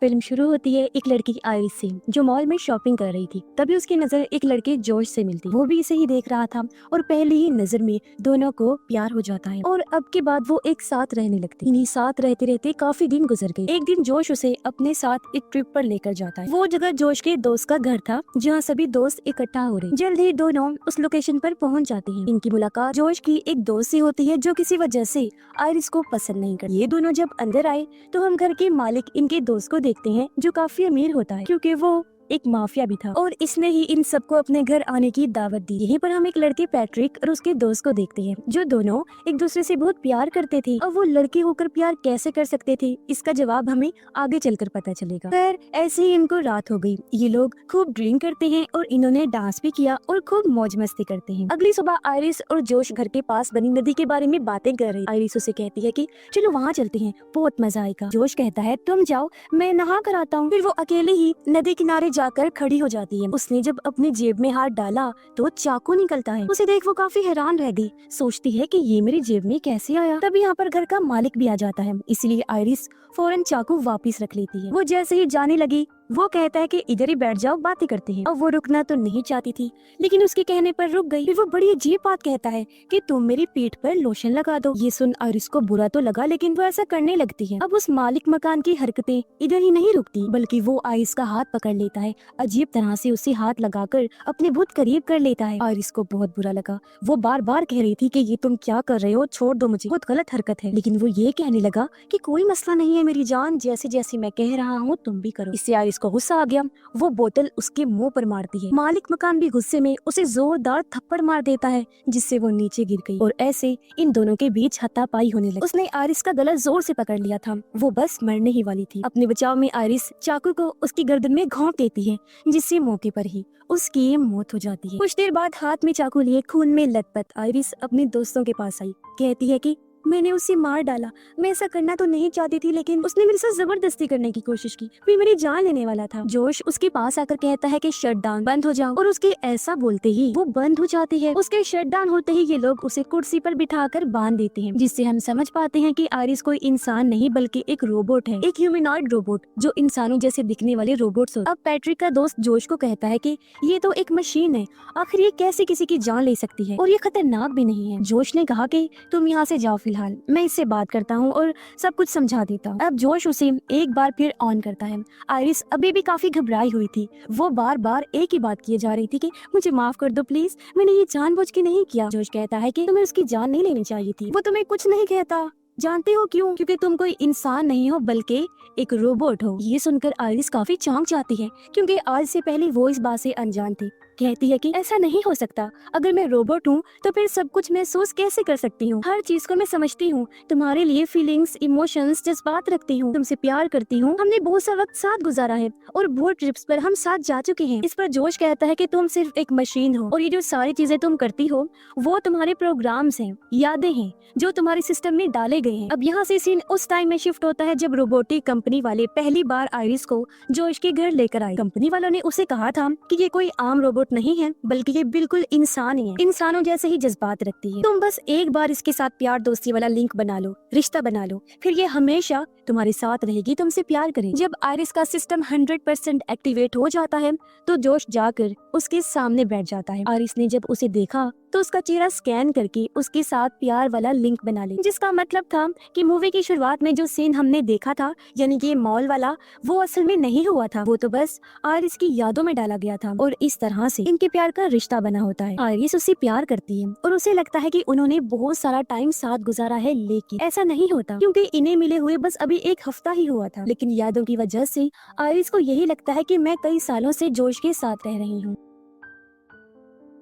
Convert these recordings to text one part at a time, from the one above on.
Film शुरू होती है एक लड़की आइरिस से जो मॉल में शॉपिंग कर रही थी। तभी उसकी नजर एक लड़के जॉर्ज से मिलती। वो भी इसे ही देख रहा था और पहली ही नजर में दोनों को प्यार हो जाता है और अब के बाद वो एक साथ रहने लगती। इन्हीं साथ रहते रहते काफी दिन गुजर गए। एक दिन जॉर्ज उसे अपने साथ एक ट्रिप पर लेकर जाता है। वो जगह जॉर्ज के दोस्त का घर था जहाँ सभी दोस्त इकट्ठा हो रहे। जल्द ही दोनों उस लोकेशन पर पहुँच जाते हैं। इनकी मुलाकात जॉर्ज की एक दोस्त से होती है जो किसी वजह से आइरिस को पसंद नहीं करती। ये दोनों जब अंदर आए तो हम घर के मालिक इनके दोस्त को देखते हैं जो काफी अमीर होता है क्योंकि वो एक माफिया भी था और इसने ही इन सबको अपने घर आने की दावत दी। यहीं पर हम एक लड़के पैट्रिक और उसके दोस्त को देखते हैं जो दोनों एक दूसरे से बहुत प्यार करते थे और वो लड़के होकर प्यार कैसे कर सकते थे इसका जवाब हमें आगे चलकर पता चलेगा। फिर ऐसे ही इनको रात हो गई। ये लोग खूब ड्रिंक करते हैं और इन्होंने डांस भी किया और खूब मौज मस्ती करते हैं। अगली सुबह आइरिस और जोश घर के पास बनी नदी के बारे में बातें कर रही। आइरिस उसे कहती है कि चलो वहाँ चलते हैं, बहुत मजा आएगा। जोश कहता है तुम जाओ, मैं नहा कर आता हूँ। फिर वो अकेले ही नदी किनारे जाकर खड़ी हो जाती है। उसने जब अपनी जेब में हाथ डाला तो चाकू निकलता है। उसे देख वो काफी हैरान रह गई। सोचती है कि ये मेरी जेब में कैसे आया। तभी यहाँ पर घर का मालिक भी आ जाता है, इसलिए आइरिस फौरन चाकू वापस रख लेती है। वो जैसे ही जाने लगी वो कहता है कि इधर ही बैठ जाओ, बातें करते हैं। अब वो रुकना तो नहीं चाहती थी लेकिन उसके कहने पर रुक गई। फिर वो बड़ी अजीब बात कहता है कि तुम मेरी पीठ पर लोशन लगा दो। ये सुन आइरिस को बुरा तो लगा लेकिन वो ऐसा करने लगती है। अब उस मालिक मकान की हरकतें इधर ही नहीं रुकती बल्कि वो आइरिस का हाथ पकड़ लेता है, अजीब तरह से उसे हाथ लगाकर अपने बहुत करीब कर लेता है। आइरिस को बहुत बुरा लगा। वो बार बार कह रही थी कि ये तुम क्या कर रहे हो, छोड़ दो मुझे, बहुत गलत हरकत है। लेकिन वो ये कहने लगा कि कोई मसला नहीं है मेरी जान, जैसे जैसे मैं कह रहा हूँ तुम भी करो। इससे आइरिस को गुस्सा आ गया। वो बोतल उसके मुंह पर मारती है। मालिक मकान भी गुस्से में उसे जोरदार थप्पड़ मार देता है जिससे वो नीचे गिर गई और ऐसे इन दोनों के बीच हाथापाई होने लगी। उसने आइरिस का गला जोर से पकड़ लिया था। वो बस मरने ही वाली थी। अपने बचाव में आइरिस चाकू को उसकी गर्दन में घोंप देती है जिससे मौके पर ही उसकी मौत हो जाती है। कुछ देर बाद हाथ में चाकू लिए खून में लथपथ आइरिस अपने दोस्तों के पास आई। कहती है कि मैंने उसे मार डाला, मैं ऐसा करना तो नहीं चाहती थी लेकिन उसने मेरे साथ जबरदस्ती करने की कोशिश की, फिर मेरी जान लेने वाला था। जोश उसके पास आकर कहता है कि शट डाउन, बंद हो जाओ, और उसके ऐसा बोलते ही वो बंद हो जाती है। उसके शट डाउन होते ही ये लोग उसे कुर्सी पर बिठाकर बांध देते हैं जिससे हम समझ पाते हैं कि आइरिस कोई इंसान नहीं बल्कि एक रोबोट है, एक ह्यूमनॉइड रोबोट जो इंसानों जैसे दिखने वाले रोबोट्स। अब पैट्रिक का दोस्त जोश को कहता है कि ये तो एक मशीन है, आखिर ये कैसे किसी की जान ले सकती है और ये खतरनाक भी नहीं है। जोश ने कहा कि तुम यहाँ से जाओ, फिलहाल मैं इससे बात करता हूँ और सब कुछ समझा देता हूँ। अब जोश उसे एक बार फिर ऑन करता है। आइरिस अभी भी काफी घबराई हुई थी। वो बार बार एक ही बात किए जा रही थी कि मुझे माफ कर दो प्लीज, मैंने ये जानबूझ के नहीं किया। जोश कहता है कि तुम्हें उसकी जान नहीं लेनी चाहिए थी, वो तुम्हें कुछ नहीं कहता। जानते हो क्यों? क्योंकि तुम कोई इंसान नहीं हो बल्कि एक रोबोट हो। ये सुनकर आइरिस काफी चौंक जाती है क्योंकि आज से पहले वो इस बात से अनजान थी। कहती है कि ऐसा नहीं हो सकता, अगर मैं रोबोट हूँ तो फिर सब कुछ महसूस कैसे कर सकती हूँ, हर चीज को मैं समझती हूँ, तुम्हारे लिए फीलिंग्स, इमोशंस, जज्बात रखती हूँ, तुमसे प्यार करती हूँ, हमने बहुत सा वक्त साथ गुजारा है और बहुत ट्रिप्स पर हम साथ जा चुके हैं। इस पर जोश कहता है कि तुम सिर्फ एक मशीन हो और ये जो सारी चीजें तुम करती हो वो तुम्हारे प्रोग्राम्स हैं, यादें हैं जो तुम्हारे सिस्टम में डाले गए हैं। अब यहाँ से सीन उस टाइम में शिफ्ट होता है जब रोबोटिक कंपनी वाले पहली बार आइरिस को जोश के घर लेकर आए। कंपनी वालों ने उसे कहा था कि ये कोई आम रोबोट नहीं है बल्कि ये बिल्कुल इंसान ही है, इंसानों जैसे ही जज्बात रखती है। तुम बस एक बार इसके साथ प्यार दोस्ती वाला लिंक बना लो, रिश्ता बना लो, फिर ये हमेशा तुम्हारे साथ रहेगी, तुमसे प्यार करे। जब आइरिस का सिस्टम 100% एक्टिवेट हो जाता है तो जोश जाकर उसके सामने बैठ जाता है। आइरिस ने जब उसे देखा तो उसका चेहरा स्कैन करके उसके साथ प्यार वाला लिंक बना ले, जिसका मतलब था कि मूवी की शुरुआत में जो सीन हमने देखा था यानी कि मॉल वाला, वो असल में नहीं हुआ था, वो तो बस आइरिस की यादों में डाला गया था और इस तरह से इनके प्यार का रिश्ता बना होता है। आइरिस उससे प्यार करती है और उसे लगता है कि उन्होंने बहुत सारा टाइम साथ गुजारा है, लेकिन ऐसा नहीं होता क्योंकि इन्हें मिले हुए बस अभी एक हफ्ता ही हुआ था। लेकिन यादों की वजह से आइरिस को यही लगता है कि मैं कई सालों से जोश के साथ रह रही हूँ।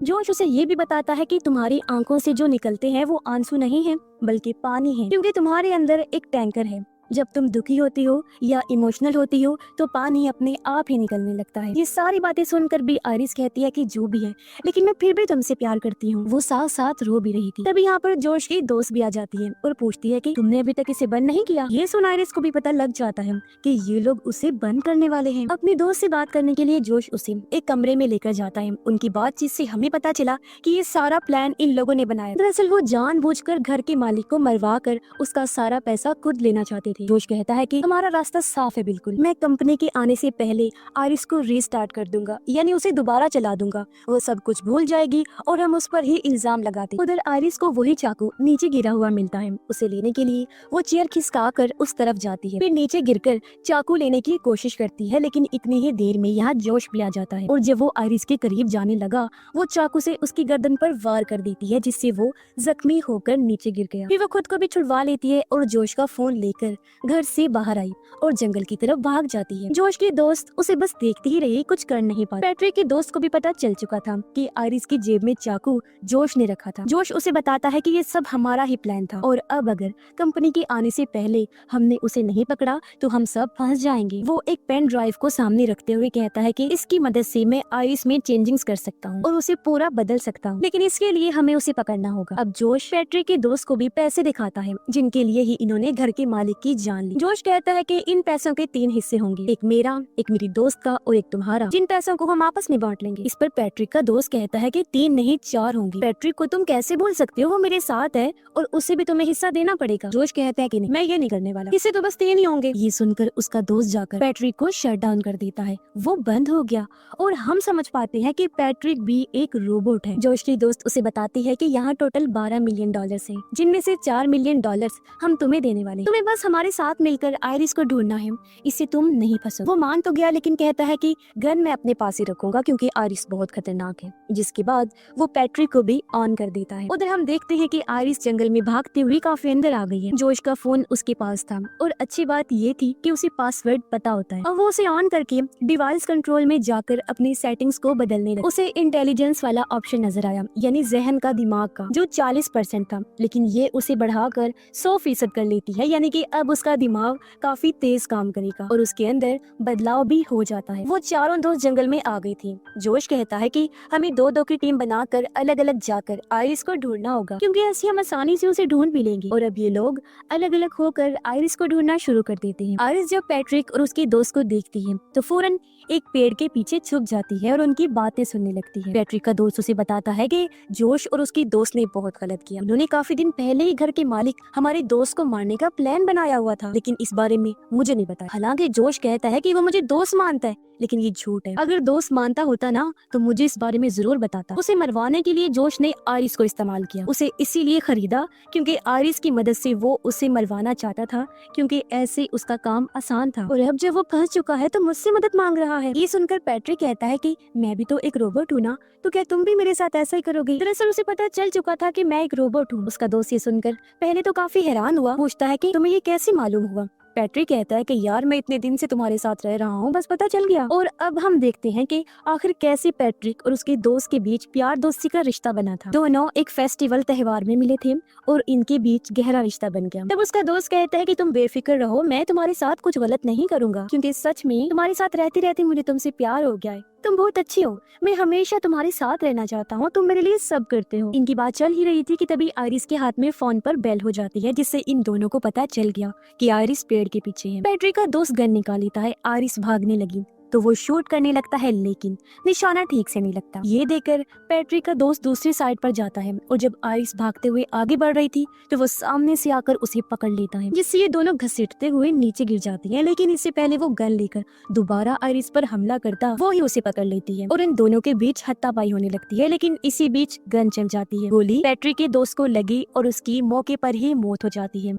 जोश उसे ये भी बताता है कि तुम्हारी आंखों से जो निकलते हैं वो आंसू नहीं है बल्कि पानी है, क्योंकि तुम्हारे अंदर एक टैंकर है। जब तुम दुखी होती हो या इमोशनल होती हो तो पानी अपने आप ही निकलने लगता है। ये सारी बातें सुनकर भी आइरिस कहती है कि जो भी है लेकिन मैं फिर भी तुमसे प्यार करती हूँ। वो साथ साथ रो भी रही थी। तभी यहाँ पर जोश की दोस्त भी आ जाती है और पूछती है कि तुमने अभी तक इसे बंद नहीं किया। ये सुन आइरिस को भी पता लग जाता है कि ये लोग उसे बंद करने वाले हैं। अपने दोस्त से बात करने के लिए जोश उसे एक कमरे में लेकर जाता है। उनकी बातचीत से हमें पता चला कि ये सारा प्लान इन लोगों ने बनाया। दरअसल वो जानबूझकर घर के मालिक को मरवा कर उसका सारा पैसा खुद लेना चाहते थे। की। जोश कहता है कि हमारा रास्ता साफ है बिल्कुल, मैं कंपनी के आने से पहले आयरिस को रीस्टार्ट कर दूंगा, यानी उसे दोबारा चला दूंगा। वो सब कुछ भूल जाएगी और हम उस पर ही इल्जाम लगाते। उधर आयरिस को वही चाकू नीचे गिरा हुआ मिलता है। उसे लेने के लिए वो चेयर खिसका कर उस तरफ जाती है, फिर नीचे गिरकर चाकू लेने की कोशिश करती है, लेकिन इतनी ही देर में यहाँ जोश भी आ जाता है और जब वो आयरिस के करीब जाने लगा वो चाकू से उसकी गर्दन पर वार कर देती है, जिससे वो जख्मी होकर नीचे गिर गया। फिर वो खुद को भी छुड़वा लेती है और जोश का फोन लेकर घर से बाहर आई और जंगल की तरफ भाग जाती है। जोश की दोस्त उसे बस देखती ही रही, कुछ कर नहीं पाती। पैट्रिक के दोस्त को भी पता चल चुका था कि आयरिस की जेब में चाकू जोश ने रखा था। जोश उसे बताता है कि ये सब हमारा ही प्लान था और अब अगर कंपनी के आने से पहले हमने उसे नहीं पकड़ा तो हम सब फंस जाएंगे। वो एक पेन ड्राइव को सामने रखते हुए कहता है कि इसकी मदद से मैं आयरिस में चेंजिंग्स कर सकता हूँ और उसे पूरा बदल सकता हूँ, लेकिन इसके लिए हमें उसे पकड़ना होगा। अब जोश पैट्रिक के दोस्त को भी पैसे दिखाता है जिनके लिए ही इन्होंने घर के मालिक की जान ली। जोश कहता है कि इन पैसों के 3 हिस्से होंगे, एक मेरा, एक मेरी दोस्त का और एक तुम्हारा, जिन पैसों को हम आपस में बांट लेंगे। इस पर पैट्रिक का दोस्त कहता है कि 3 नहीं 4 होंगे। पैट्रिक को तुम कैसे बोल सकते हो, वो मेरे साथ है और उसे भी तुम्हें हिस्सा देना पड़ेगा। जोश कहता है कि नहीं, मैं ये नहीं करने वाला, इससे तो बस 3 ही होंगे। ये सुनकर उसका दोस्त जाकर पैट्रिक को शट डाउन कर देता है। वो बंद हो गया और हम समझ पाते हैं कि पैट्रिक भी एक रोबोट है। जोश की दोस्त उसे बताती है कि यहाँ टोटल $12 मिलियन हैं, जिनमें से $4 मिलियन हम तुम्हें देने वाले। तुम्हें बस हमारे साथ मिलकर आयरिस को ढूंढना है, इससे तुम नहीं फंसो। वो मान तो गया लेकिन कहता है कि गन मैं अपने पास ही रखूंगा क्योंकि आयरिस बहुत खतरनाक है। जिसके बाद वो पैट्रिक को भी ऑन कर देता है। उधर हम देखते हैं कि आयरिस जंगल में भागते हुए काफी अंदर आ गई है। जोश का फोन उसके पास था और अच्छी बात ये थी कि उसे पासवर्ड पता होता है और वो उसे ऑन करके डिवाइस कंट्रोल में जाकर अपनी सेटिंग्स को बदलने लगा। उसे इंटेलिजेंस वाला ऑप्शन नजर आया, यानी जहन का, दिमाग का, जो 40% था, लेकिन ये उसे बढ़ाकर 100% कर लेती है, यानी कि अब उसका दिमाग काफी तेज काम करेगा और उसके अंदर बदलाव भी हो जाता है। वो चारों दोस्त जंगल में आ गई थी। जोश कहता है कि हमें 2-2 की टीम बनाकर अलग अलग जाकर आयरिस को ढूंढना होगा, क्योंकि ऐसे हम आसानी से उसे ढूंढ भी लेंगे। और अब ये लोग अलग अलग होकर आयरिस को ढूंढना शुरू कर देते हैं। आयरिस जब पैट्रिक और उसके दोस्त को देखती है तो फौरन एक पेड़ के पीछे छुप जाती है और उनकी बातें सुनने लगती है। पैट्रिक का दोस्त उसे बताता है कि जोश और उसकी दोस्त ने बहुत गलत किया। उन्होंने काफी दिन पहले ही घर के मालिक हमारे दोस्त को मारने का प्लान बनाया हुआ था, लेकिन इस बारे में मुझे नहीं पता। हालांकि जोश कहता है कि वो मुझे दोस्त मानता है, लेकिन ये झूठ है। अगर दोस्त मानता होता ना तो मुझे इस बारे में जरूर बताता। उसे मरवाने के लिए जोश ने आयरिस को इस्तेमाल किया। उसे इसीलिए खरीदा क्योंकि आयरिस की मदद से वो उसे मरवाना चाहता था, क्योंकि ऐसे उसका काम आसान था। और अब जब वो फंस चुका है तो मुझसे मदद मांग रहा है। ये सुनकर पैट्रिक कहता है कि मैं भी तो एक रोबोट हूँ ना, तो क्या तुम भी मेरे साथ ऐसा ही करोगे? दरअसल उसे पता चल चुका था कि मैं एक रोबोट हूँ। उसका दोस्त ये सुनकर पहले तो काफी हैरान हुआ, पूछता है कि तुम्हें ये कैसे मालूम हुआ? पैट्रिक कहता है कि यार मैं इतने दिन से तुम्हारे साथ रह रहा हूँ, बस पता चल गया। और अब हम देखते हैं कि आखिर कैसे पैट्रिक और उसके दोस्त के बीच प्यार दोस्ती का रिश्ता बना था। दोनों एक फेस्टिवल त्योहार में मिले थे और इनके बीच गहरा रिश्ता बन गया। तब उसका दोस्त कहता है कि तुम बेफिक्र रहो, मैं तुम्हारे साथ कुछ गलत नहीं करूंगा, क्योंकि सच में तुम्हारे साथ रहते रहते मुझे तुमसे प्यार हो गया है। तुम बहुत अच्छी हो, मैं हमेशा तुम्हारे साथ रहना चाहता हूँ, तुम मेरे लिए सब करते हो। इनकी बात चल ही रही थी कि तभी आयरिस के हाथ में फोन पर बेल हो जाती है, जिससे इन दोनों को पता चल गया कि आयरिस पेड़ के पीछे है। पैट्रिक का दोस्त गन निकाल लेता है। आयरिस भागने लगी तो वो शूट करने लगता है, लेकिन निशाना ठीक से नहीं लगता। ये देखकर पैट्रिक का दोस्त दूसरी साइड पर जाता है और जब आयरिस भागते हुए आगे बढ़ रही थी तो वो सामने से आकर उसे पकड़ लेता है, जिससे ये दोनों घसीटते हुए नीचे गिर जाती है। लेकिन इससे पहले वो गन लेकर दोबारा आयरिस पर हमला करता वो ही उसे पकड़ लेती है और इन दोनों के बीच हाथापाई होने लगती है। लेकिन इसी बीच गन चल जाती है। गोली पैट्रिक के दोस्त को लगी और उसकी मौके पर ही मौत हो जाती है।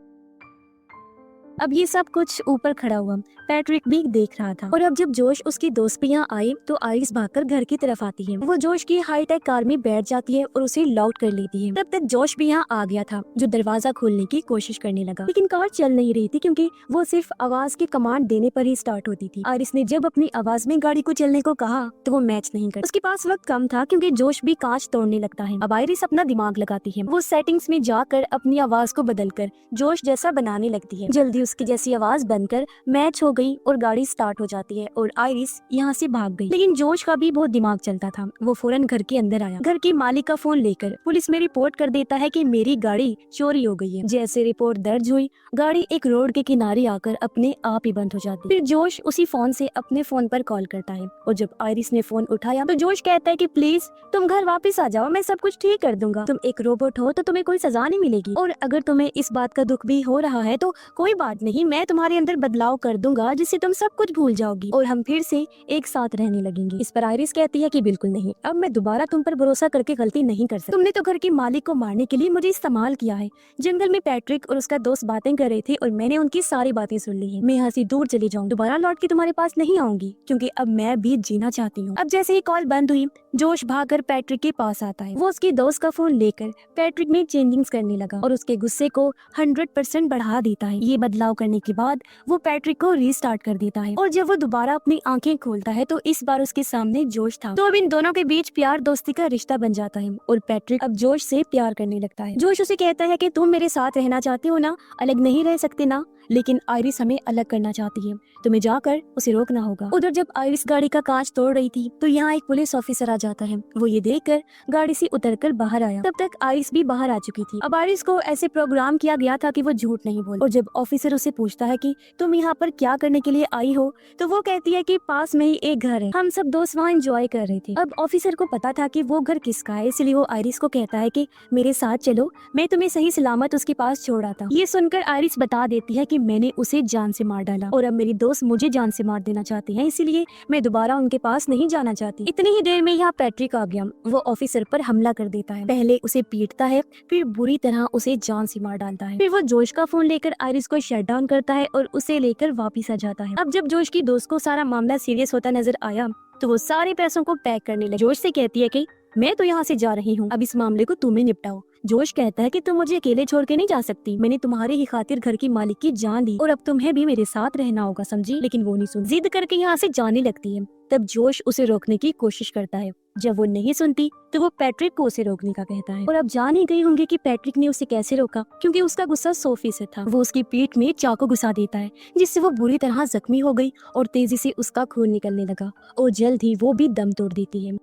अब ये सब कुछ ऊपर खड़ा हुआ पैट्रिक भी देख रहा था। और अब जब जोश उसकी दोस्त भी यहाँ आए तो आयरिस भागकर घर की तरफ आती है। वो जोश की हाईटेक कार में बैठ जाती है और उसे लॉक कर लेती है। तब तक जोश भी यहाँ आ गया था, जो दरवाजा खोलने की कोशिश करने लगा, लेकिन कार चल नहीं रही थी क्योंकि वो सिर्फ आवाज की कमांड देने पर ही स्टार्ट होती थी। आयरिस ने जब अपनी आवाज में गाड़ी को चलने को कहा तो वो मैच नहीं कर। उसके पास वक्त कम था क्योंकि जोश भी कांच तोड़ने लगता है। अब आयरिस अपना दिमाग लगाती है। वो सेटिंग्स में जाकर अपनी आवाज को बदलकर जोश जैसा बनाने लगती है। जल्दी उसकी जैसी आवाज बनकर मैच हो गई और गाड़ी स्टार्ट हो जाती है और आयरिस यहाँ से भाग गई। लेकिन जोश का भी बहुत दिमाग चलता था। वो फौरन घर के अंदर आया। घर के मालिक का फोन लेकर पुलिस में रिपोर्ट कर देता है कि मेरी गाड़ी चोरी हो गई है। जैसे रिपोर्ट दर्ज हुई, गाड़ी एक रोड के किनारे आकर अपने आप ही बंद हो जाती। फिर जोश उसी फोन से अपने फोन पर कॉल करता है और जब आयरिस ने फोन उठाया तो जोश कहता है कि प्लीज तुम घर वापस आ जाओ, मैं सब कुछ ठीक कर दूंगा। तुम एक रोबोट हो तो तुम्हें कोई सजा नहीं मिलेगी और अगर तुम्हें इस बात का दुख भी हो रहा है तो कोई बात बात नहीं, मैं तुम्हारे अंदर बदलाव कर दूंगा जिससे तुम सब कुछ भूल जाओगी और हम फिर से एक साथ रहने लगेंगे। इस पर आयरिस कहती है कि बिल्कुल नहीं, अब मैं दोबारा तुम पर भरोसा करके गलती नहीं कर सकती। तुमने तो घर के मालिक को मारने के लिए मुझे इस्तेमाल किया है। जंगल में पैट्रिक और उसका दोस्त बातें कर रहे थे और मैंने उनकी सारी बातें सुन ली है। मैं यहाँ से दूर चली जाऊँ, दोबारा लौट के तुम्हारे पास नहीं आऊंगी क्योंकि अब मैं भी जीना चाहती हूँ। अब जैसे ही कॉल बंद हुई, जोश भागकर पैट्रिक के पास आता है। वो उसके दोस्त का फोन लेकर पैट्रिक में चेंजिंग्स करने लगा और उसके गुस्से को 100% बढ़ा देता है। ये बदलाव करने के बाद वो पैट्रिक को रीस्टार्ट कर देता है और जब वो दोबारा अपनी आंखें खोलता है तो इस बार उसके सामने जोश था। तो अब इन दोनों के बीच प्यार दोस्ती का रिश्ता बन जाता है और पैट्रिक अब जोश से प्यार करने लगता है। जोश उसे कहता है कि तुम मेरे साथ रहना चाहते हो ना, अलग नहीं रह सकते ना, लेकिन आयरिस हमें अलग करना चाहती है, तुम्हें जाकर उसे रोकना होगा। उधर जब आयरिस गाड़ी का कांच तोड़ रही थी तो यहाँ एक पुलिस ऑफिसर आ जाता है। वो ये देखकर गाड़ी से उतरकर बाहर आया। तब तक आयरिस भी बाहर आ चुकी थी। अब आयरिस को ऐसे प्रोग्राम किया गया था कि वो झूठ नहीं बोले। और जब ऑफिसर उसे पूछता है कि तुम यहाँ पर क्या करने के लिए आई हो, तो वो कहती है कि पास में ही एक घर है, हम सब दोस्त वहाँ एंजॉय कर रहे थे। अब ऑफिसर को पता था कि वो घर किसका है, इसलिए वो आयरिस को कहता है कि मेरे साथ चलो, मैं तुम्हें सही सलामत उसके पास छोड़ा था। ये सुनकर आयरिस बता देती है कि मैंने उसे जान से मार डाला और अब मेरी दोस्त मुझे जान से मार देना चाहती हैं, इसीलिए मैं दोबारा उनके पास नहीं जाना चाहती। इतनी ही देर में यहाँ पैट्रिक आ गया। वो ऑफिसर पर हमला कर देता है, पहले उसे पीटता है, फिर बुरी तरह उसे जान से मार डालता है। फिर वो जोश का फोन लेकर आयरिस को शट डाउन करता है और उसे लेकर वापिस आ जाता है। अब जब जोश की दोस्त को सारा मामला सीरियस होता नजर आया तो वो सारे पैसों को पैक करने लगी। जोश से कहती है कि मैं तो यहाँ से जा रही हूँ, अब इस मामले को तुम्हें निपटाओ। जोश कहता है कि तुम मुझे अकेले छोड़ के नहीं जा सकती, मैंने तुम्हारे ही खातिर घर की मालिक की जान दी और अब तुम्हें भी मेरे साथ रहना होगा, समझी। लेकिन वो नहीं सुन, जिद करके यहाँ से जाने लगती है। तब जोश उसे रोकने की कोशिश करता है। जब वो नहीं सुनती तो वो पैट्रिक को उसे रोकने का कहता है। और अब जान ही गई होंगे कि पैट्रिक ने उसे कैसे रोका, क्योंकि उसका गुस्सा सोफी से था। वो उसकी पीठ में चाकू घुसा देता है जिससे वो बुरी तरह जख्मी हो गई और तेजी से उसका खून निकलने लगा और जल्द ही वो भी दम तोड़ देती है।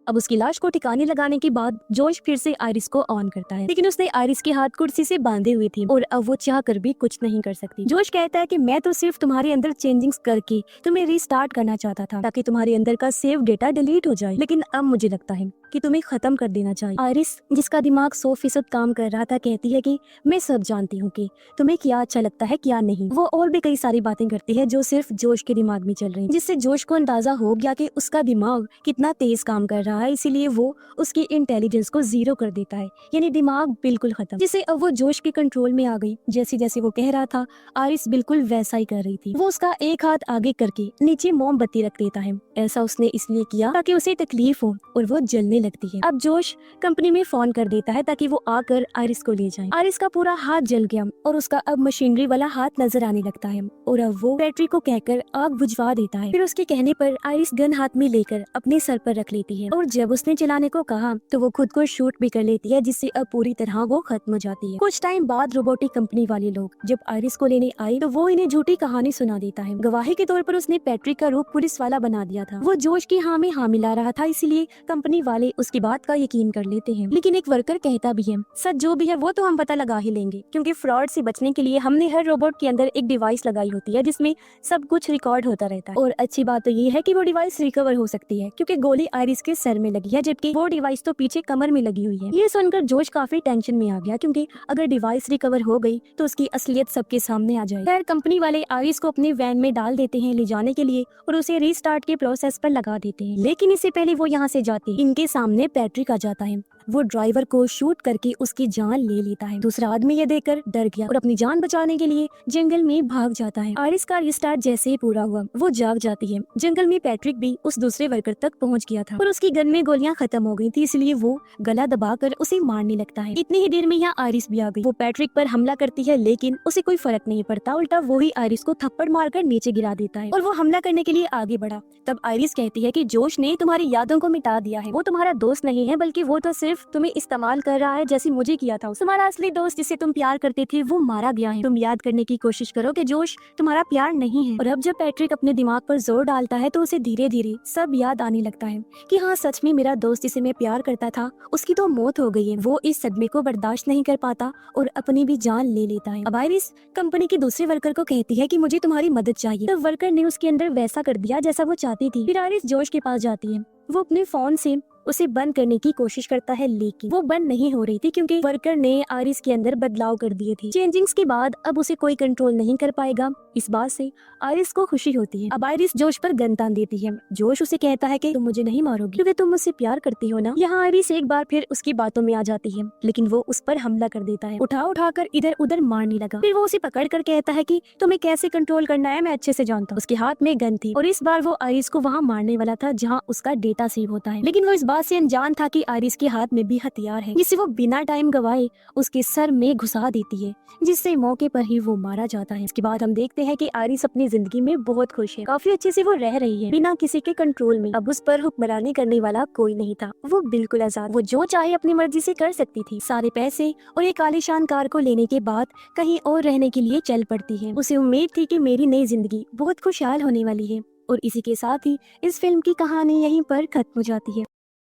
अब उसकी लाश को ठिकाने लगाने के बाद जोश फिर से आयरिस को ऑन करता है, लेकिन उसने आयरिस के हाथ कुर्सी से बांधे हुए थे और अब वो चाह कर भी कुछ नहीं कर सकती। जोश कहता है कि मैं तो सिर्फ तुम्हारे अंदर चेंजिंग्स करके तुम्हें रीस्टार्ट करना चाहता था ताकि तुम्हारे अंदर का सेव डेटा डिलीट हो जाए, लेकिन अब मुझे लगता है कि तुम्हें खत्म कर देना चाहिए। आयरिस, जिसका दिमाग 100% काम कर रहा था, कहती है कि मैं सब जानती हूँ कि तुम्हें क्या अच्छा लगता है क्या नहीं। वो और भी कई सारी बातें करती है जो सिर्फ जोश के दिमाग में चल रही है, जिससे जोश को अंदाजा हो गया कि उसका दिमाग कितना तेज काम कर रहा है, इसीलिए वो उसकी इंटेलिजेंस को 0 कर देता है, यानी दिमाग बिल्कुल खत्म। जिससे अब वो जोश के कंट्रोल में आ गई। जैसे जैसे वो कह रहा था आयरिस बिल्कुल वैसा ही कर रही थी। वो उसका एक हाथ आगे करके नीचे मोमबत्ती रख देता है। ऐसा उसने इसलिए किया ताकि उसे तकलीफ हो और वो जलने लगती है। अब जोश कंपनी में फोन कर देता है ताकि वो आकर आयरिस को ले जाए। आयरिस का पूरा हाथ जल गया और उसका अब मशीनरी वाला हाथ नजर आने लगता है और अब वो पैट्रिक को कहकर आग बुझवा देता है। फिर उसके कहने पर आयरिस गन हाथ में लेकर अपने सर पर रख लेती है और जब उसने चलाने को कहा तो वो खुद को शूट भी कर लेती है, जिससे अब पूरी तरह वो खत्म हो जाती है। कुछ टाइम बाद रोबोटिक कंपनी वाले लोग जब आयरिस को लेने आए तो वो इन्हें झूठी कहानी सुना देता है। गवाही के तौर पर उसने पैट्रिक का रूप पुलिस वाला बना दिया था। वो जोश की हाँ में हाँ मिला रहा था, इसलिए कंपनी वाले उसकी बात का यकीन कर लेते हैं। लेकिन एक वर्कर कहता भी है सच जो भी है वो तो हम पता लगा ही लेंगे, क्योंकि फ्रॉड से बचने के लिए हमने हर रोबोट के अंदर एक डिवाइस लगाई होती है जिसमें सब कुछ रिकॉर्ड होता रहता है। और अच्छी बात तो ये है कि वो डिवाइस रिकवर हो सकती है क्योंकि गोली आयरिस के सर में लगी है, जबकि वो डिवाइस तो पीछे कमर में लगी हुई है। ये सुनकर जोश काफी टेंशन में आ गया, क्योंकि अगर डिवाइस रिकवर हो गई तो उसकी असलियत सबके सामने आ जाए। खैर कंपनी वाले आयरिस को अपने वैन में डाल देते हैं ले जाने के लिए और उसे रीस्टार्ट के प्रोसेस पर लगा देते हैं। लेकिन इससे पहले वो यहाँ से जाते इनके सामने पैट्रिक आ जाता है। वो ड्राइवर को शूट करके उसकी जान ले लेता है। दूसरा आदमी ये देखकर डर गया और अपनी जान बचाने के लिए जंगल में भाग जाता है। आयरिस का रिस्टार्ट जैसे ही पूरा हुआ वो जाग जाती है। जंगल में पैट्रिक भी उस दूसरे वर्कर तक पहुंच गया था और उसकी गन में गोलियां खत्म हो गई थी, इसलिए वो गला दबाकर उसे मारने लगता है। इतनी ही देर में यहाँ आयरिस भी आ गई। वो पैट्रिक पर हमला करती है लेकिन उसे कोई फर्क नहीं पड़ता, उल्टा वो ही आयरिस को थप्पड़ मारकर नीचे गिरा देता है और वो हमला करने के लिए आगे बढ़ा। तब आयरिस कहती है कि जोश ने तुम्हारी यादों को मिटा दिया है, वो तुम्हारा दोस्त नहीं है बल्कि वो तो सिर्फ तुम्हें इस्तेमाल कर रहा है जैसे मुझे किया था। तुम्हारा असली दोस्त जिसे तुम प्यार करते थे वो मारा गया है। तुम याद करने की कोशिश करो कि जोश तुम्हारा प्यार नहीं है। और अब जब पैट्रिक अपने दिमाग पर जोर डालता है तो उसे धीरे धीरे सब याद आने लगता है कि हाँ सच में मेरा दोस्त जिसे मैं प्यार करता था उसकी तो मौत हो गई है। वो इस सदमे को बर्दाश्त नहीं कर पाता और अपनी भी जान ले लेता है। अब आयरिस कंपनी के दूसरे वर्कर को कहती है कि मुझे तुम्हारी मदद चाहिए। तब वर्कर ने उसके अंदर वैसा कर दिया जैसा वो चाहती थी। फिर आयरिस जोश के पास जाती है। वो अपने फोन से उसे बंद करने की कोशिश करता है, लेकिन वो बंद नहीं हो रही थी क्योंकि वर्कर ने आयरिस के अंदर बदलाव कर दिए थे। चेंजिंग्स के बाद अब उसे कोई कंट्रोल नहीं कर पाएगा। इस बात से आयरिस को खुशी होती है। अब आयरिस जोश पर गन तान देती है। जोश उसे कहता है कि तुम मुझे नहीं मारोगी क्योंकि तुम मुझसे प्यार करती हो ना। यहाँ आयरिस एक बार फिर उसकी बातों में आ जाती है, लेकिन वो उस पर हमला कर देता है, उठा कर इधर उधर मारने लगा। फिर वो उसे पकड़ कर कहता है कि तुम्हें कैसे कंट्रोल करना है मैं अच्छे से जानता हूँ। उसके हाथ में गन थी और इस बार वो आयरिस को वहाँ मारने वाला था जहाँ उसका डेटा सेव होता है, लेकिन वो इस बात से अनजान था कि आयरिस के हाथ में भी हथियार है, जिसे वो बिना टाइम गवाए उसके सर में घुसा देती है, जिससे मौके पर ही वो मारा जाता है। इसके बाद हम देखते हैं कि आयरिस अपनी जिंदगी में बहुत खुश है, काफी अच्छे से वो रह रही है बिना किसी के कंट्रोल में। अब उस पर हुक्मरानी करने वाला कोई नहीं था, वो बिल्कुल आजाद, वो जो चाहे अपनी मर्जी से कर सकती थी। सारे पैसे और एक आलीशान कार को लेने के बाद कहीं और रहने के लिए चल पड़ती है। उसे उम्मीद थी कि मेरी नई जिंदगी बहुत खुशहाल होने वाली है। और इसी के साथ ही इस फिल्म की कहानी यहीं पर खत्म हो जाती है।